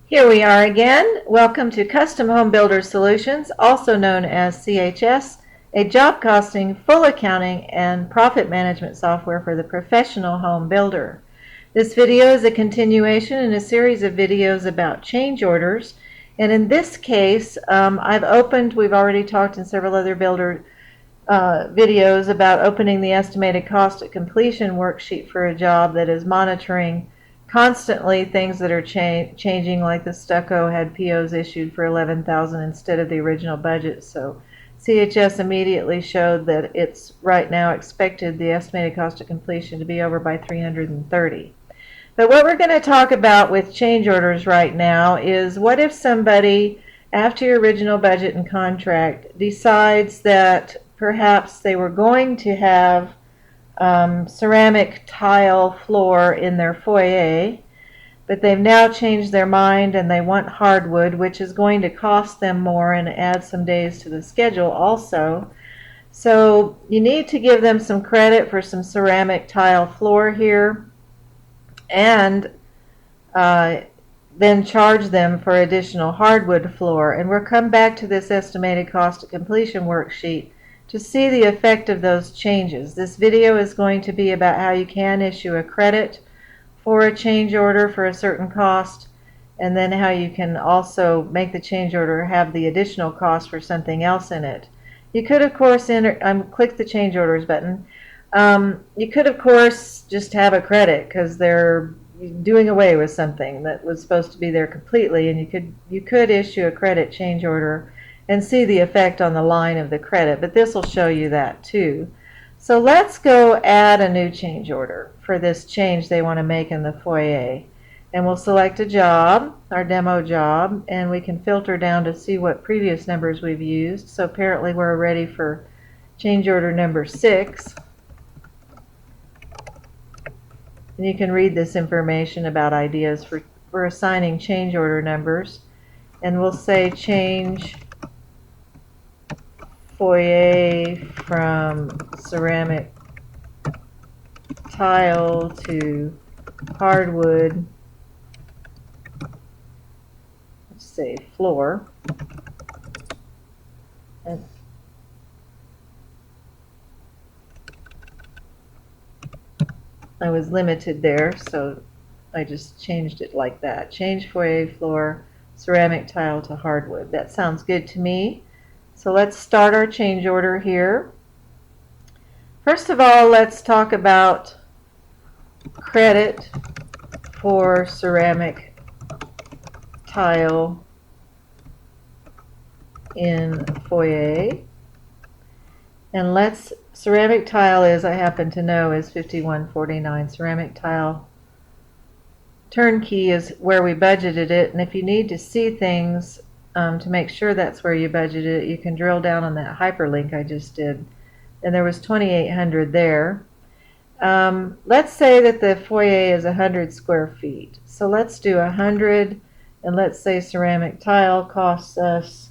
Here we are again. Welcome to Custom Home Builder Solutions, also known as CHS, a job costing, full accounting, and profit management software for the professional home builder. This video is a continuation in a series of videos about change orders. And in this case, we've already talked in several other builder videos about opening the estimated cost at completion worksheet for a job that is monitoring constantly things that are changing, like the stucco had POs issued for $11,000 instead of the original budget. So CHS immediately showed that it's right now expected the estimated cost of completion to be over by $330. But what we're going to talk about with change orders right now is, what if somebody, after your original budget and contract, decides that perhaps they were going to have ceramic tile floor in their foyer, but they've now changed their mind and they want hardwood, which is going to cost them more and add some days to the schedule also. So you need to give them some credit for some ceramic tile floor here, and then charge them for additional hardwood floor. And we'll come back to this estimated cost of completion worksheet to see the effect of those changes. This video is going to be about how you can issue a credit for a change order for a certain cost, and then how you can also make the change order have the additional cost for something else in it. You could, of course, click the change orders button. You could, of course, just have a credit because they're doing away with something that was supposed to be there completely, and you could issue a credit change order and see the effect on the line of the credit, but this will show you that too. So let's go add a new change order for this change they want to make in the foyer. And we'll select a job, our demo job, and we can filter down to see what previous numbers we've used. So apparently we're ready for change order number 6. And you can read this information about ideas for assigning change order numbers. And we'll say change foyer from ceramic tile to hardwood, let's say floor. And I was limited there, so I just changed it like that. Change foyer floor ceramic tile to hardwood. That sounds good to me. So let's start our change order here. First of all, let's talk about credit for ceramic tile in foyer. And ceramic tile is, I happen to know, is $51.49. Ceramic tile turnkey is where we budgeted it, and if you need to see things to make sure that's where you budgeted it, you can drill down on that hyperlink I just did, and there was 2,800 there. Let's say that the foyer is 100 square feet, so let's do 100, and let's say ceramic tile costs us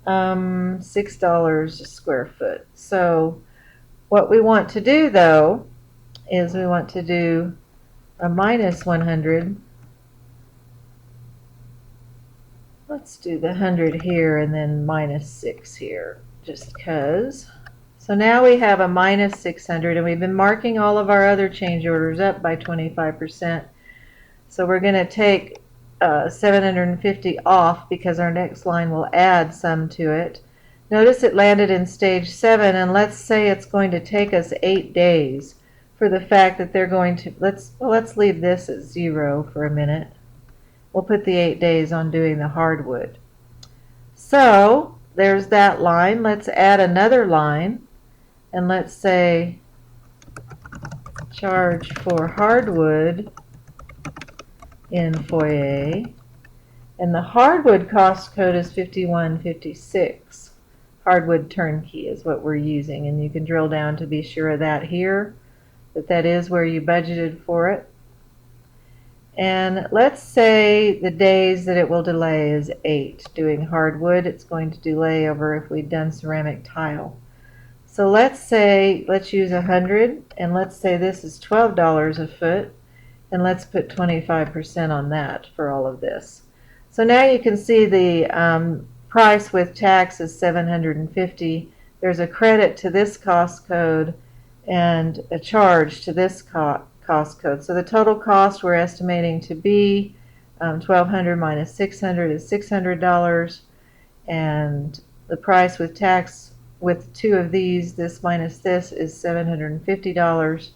$6 a square foot. So what we want to do, though, is we want to do a minus 100. Let's do the 100 here and then minus 6 here, just because. So now we have a minus 600, and we've been marking all of our other change orders up by 25%. So we're going to take 750 off because our next line will add some to it. Notice it landed in stage 7, and let's say it's going to take us 8 days for the fact that they're going to, let's leave this at 0 for a minute. We'll put the 8 days on doing the hardwood. So there's that line. Let's add another line, and let's say charge for hardwood in foyer, and the hardwood cost code is 51.56. Hardwood turnkey is what we're using, and you can drill down to be sure of that here, that is where you budgeted for it. And let's say the days that it will delay is 8. Doing hardwood, it's going to delay over if we'd done ceramic tile. So let's use 100, and let's say this is $12 a foot, and let's put 25% on that for all of this. So now you can see the price with tax is $750. There's a credit to this cost code and a charge to this cost code. So the total cost we're estimating to be $1,200 minus $600 is $600, and the price with tax with two of these, this minus this, is $750.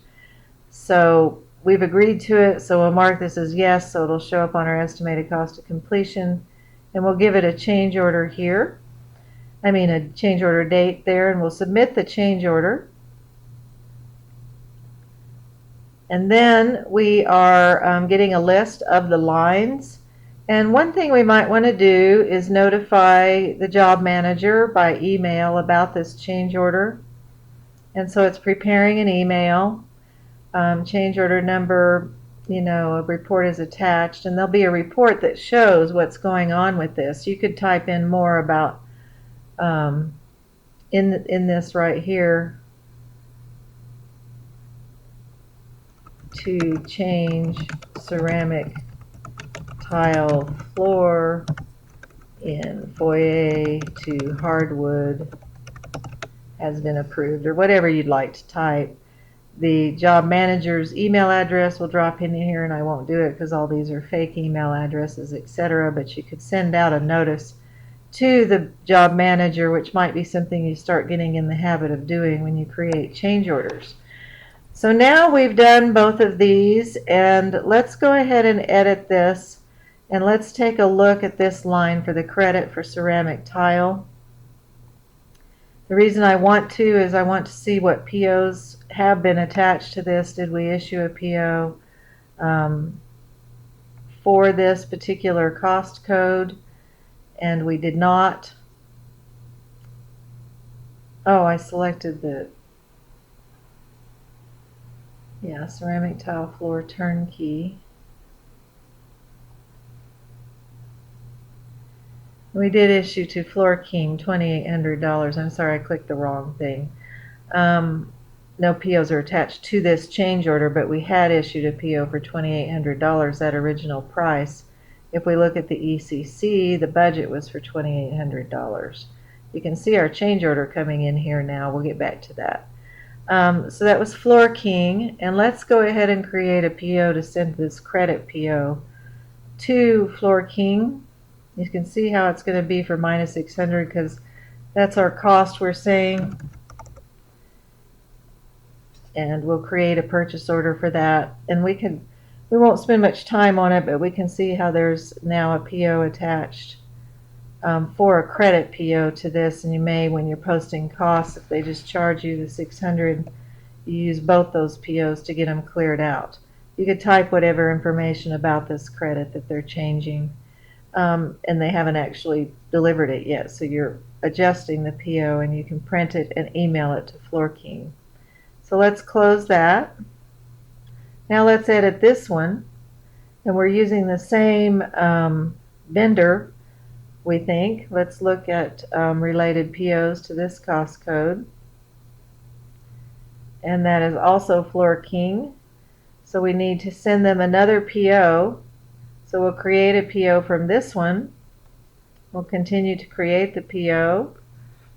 So we've agreed to it, so we'll mark this as yes, so it'll show up on our estimated cost of completion, and we'll give it a change order here. A change order date there, and we'll submit the change order. And then we are getting a list of the lines. And one thing we might want to do is notify the job manager by email about this change order. And so it's preparing an email. Change order number, a report is attached, and there'll be a report that shows what's going on with this. You could type in more about in this right here, to change ceramic tile floor in foyer to hardwood has been approved, or whatever you'd like to type. The job manager's email address will drop in here, and I won't do it because all these are fake email addresses, etc. But you could send out a notice to the job manager, which might be something you start getting in the habit of doing when you create change orders. So now we've done both of these, and let's go ahead and edit this, and let's take a look at this line for the credit for ceramic tile. The reason I want to is I want to see what POs have been attached to this. Did we issue a PO for this particular cost code? And we did not. Oh, I selected the ceramic tile floor turnkey. We did issue to Floor King $2,800. I'm sorry, I clicked the wrong thing. No POs are attached to this change order, but we had issued a PO for $2,800, that original price. If we look at the ECC, the budget was for $2,800. You can see our change order coming in here now. We'll get back to that. So that was Floor King, and let's go ahead and create a PO to send this credit PO to Floor King. You can see how it's going to be for minus $600 because that's our cost we're saying. And we'll create a purchase order for that. And we won't spend much time on it, but we can see how there's now a PO attached for a credit PO to this. And you may, when you're posting costs, if they just charge you the $600, you use both those POs to get them cleared out. You could type whatever information about this credit that they're changing. And they haven't actually delivered it yet, so you're adjusting the PO, and you can print it and email it to Floor King. So let's close that. Now let's edit this one, and we're using the same vendor, we think. Let's look at related POs to this cost code, and that is also Floor King. So we need to send them another PO. So we'll create a PO from this one. We'll continue to create the PO.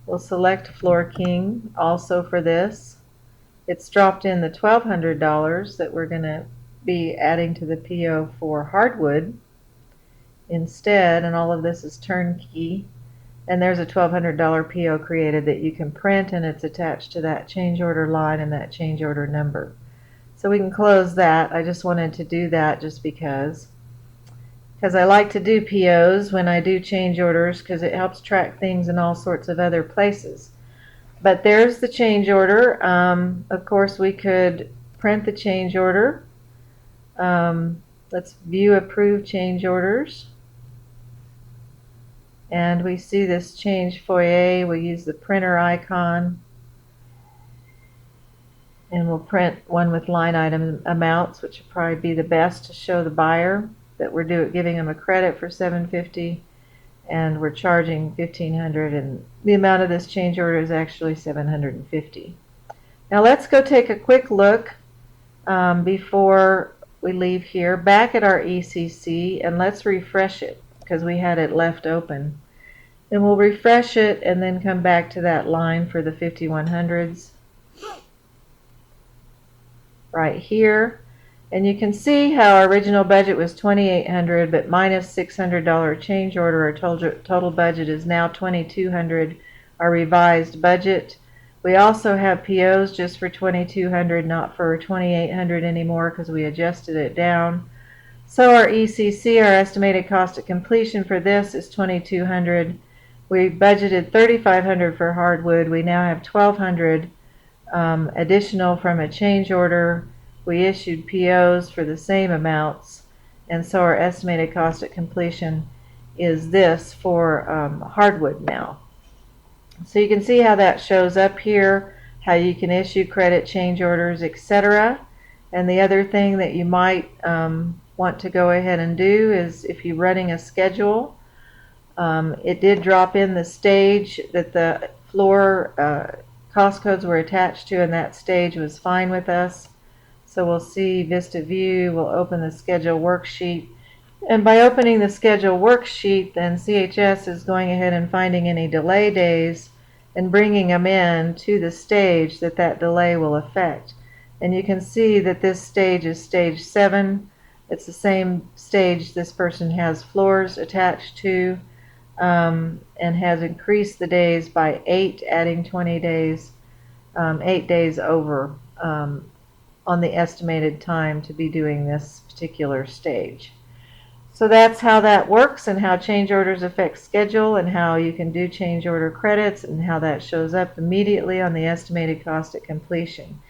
We'll select Floor King also for this. It's dropped in the $1,200 that we're going to be adding to the PO for hardwood instead, and all of this is turnkey. And there's a $1,200 PO created that you can print, and it's attached to that change order line and that change order number. So we can close that. I just wanted to do that just because I like to do POs when I do change orders because it helps track things in all sorts of other places. But there's the change order. Of course, we could print the change order. Let's view approved change orders. And we see this change foyer. We'll use the printer icon. And we'll print one with line item amounts, which would probably be the best to show the buyer that we're giving them a credit for $750, and we're charging $1,500, and the amount of this change order is actually $750. Now let's go take a quick look before we leave here back at our ECC, and let's refresh it. because we had it left open. Then we'll refresh it and then come back to that line for the 5100s right here. And you can see how our original budget was $2,800, but minus $600 change order, our total budget is now $2,200, our revised budget. We also have POs just for $2,200, not for $2,800 anymore because we adjusted it down. So our ECC, our estimated cost of completion for this is $2,200. We budgeted $3,500 for hardwood. We now have $1,200 additional from a change order. We issued POs for the same amounts, and so our estimated cost of completion is this for hardwood now. So you can see how that shows up here, how you can issue credit, change orders, etc. And the other thing that you might want to go ahead and do is, if you're running a schedule, it did drop in the stage that the floor cost codes were attached to, and that stage was fine with us. So we'll see Vista View, we'll open the schedule worksheet, and by opening the schedule worksheet, then CHS is going ahead and finding any delay days and bringing them in to the stage that delay will affect. And you can see that this stage is stage 7. It's the same stage this person has floors attached to, and has increased the days by 8, adding 20 days, 8 days over on the estimated time to be doing this particular stage. So that's how that works, and how change orders affect schedule, and how you can do change order credits, and how that shows up immediately on the estimated cost at completion.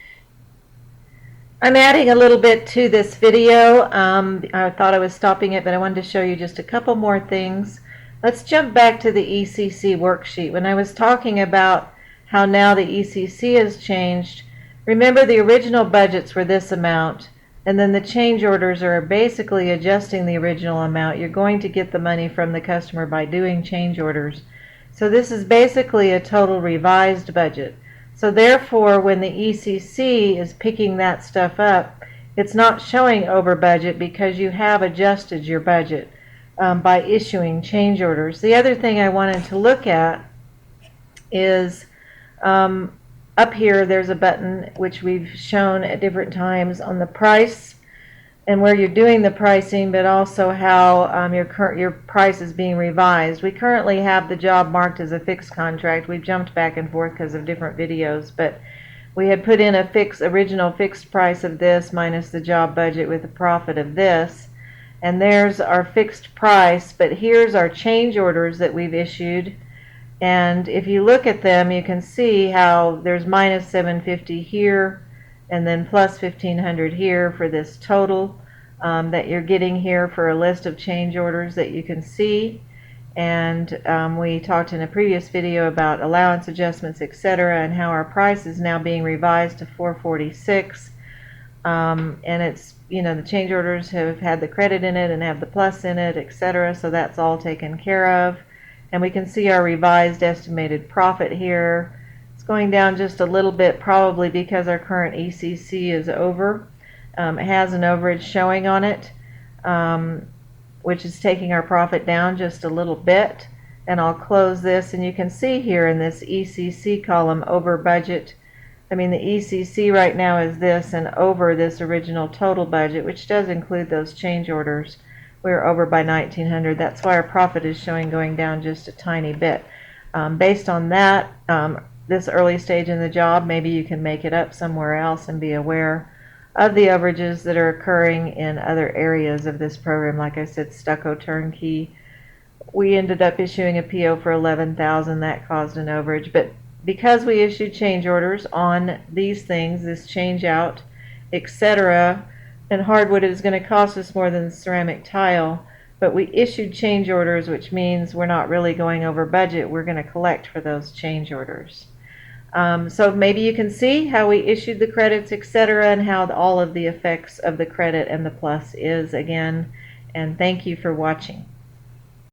I'm adding a little bit to this video. I thought I was stopping it, but I wanted to show you just a couple more things. Let's jump back to the ECC worksheet. When I was talking about how now the ECC has changed, remember the original budgets were this amount, and then the change orders are basically adjusting the original amount. You're going to get the money from the customer by doing change orders. So this is basically a total revised budget. So therefore, when the ECC is picking that stuff up, it's not showing over budget because you have adjusted your budget by issuing change orders. The other thing I wanted to look at is up here there's a button which we've shown at different times on the price and where you're doing the pricing, but also how your price is being revised. We currently have the job marked as a fixed contract. We've jumped back and forth because of different videos, but we had put in a original fixed price of this minus the job budget with a profit of this, and there's our fixed price. But here's our change orders that we've issued, and if you look at them, you can see how there's minus $750 here and then plus $1,500 here for this total that you're getting here for a list of change orders that you can see. And we talked in a previous video about allowance adjustments, etc., and how our price is now being revised to $446. And it's, the change orders have had the credit in it and have the plus in it, etc., so that's all taken care of. And we can see our revised estimated profit here. It's going down just a little bit, probably because our current ECC is over. It has an overage showing on it, which is taking our profit down just a little bit. And I'll close this, and you can see here in this ECC column, over budget. The ECC right now is this, and over this original total budget, which does include those change orders. We're over by $1,900. That's why our profit is showing going down just a tiny bit. Based on that, this early stage in the job, maybe you can make it up somewhere else and be aware of the overages that are occurring in other areas of this program. Like I said, stucco turnkey. We ended up issuing a PO for $11,000. That caused an overage. But because we issued change orders on these things, this change out, etc., and hardwood is going to cost us more than ceramic tile, but we issued change orders, which means we're not really going over budget. We're going to collect for those change orders. So maybe you can see how we issued the credits, etc., and how all of the effects of the credit and the plus is again. And thank you for watching.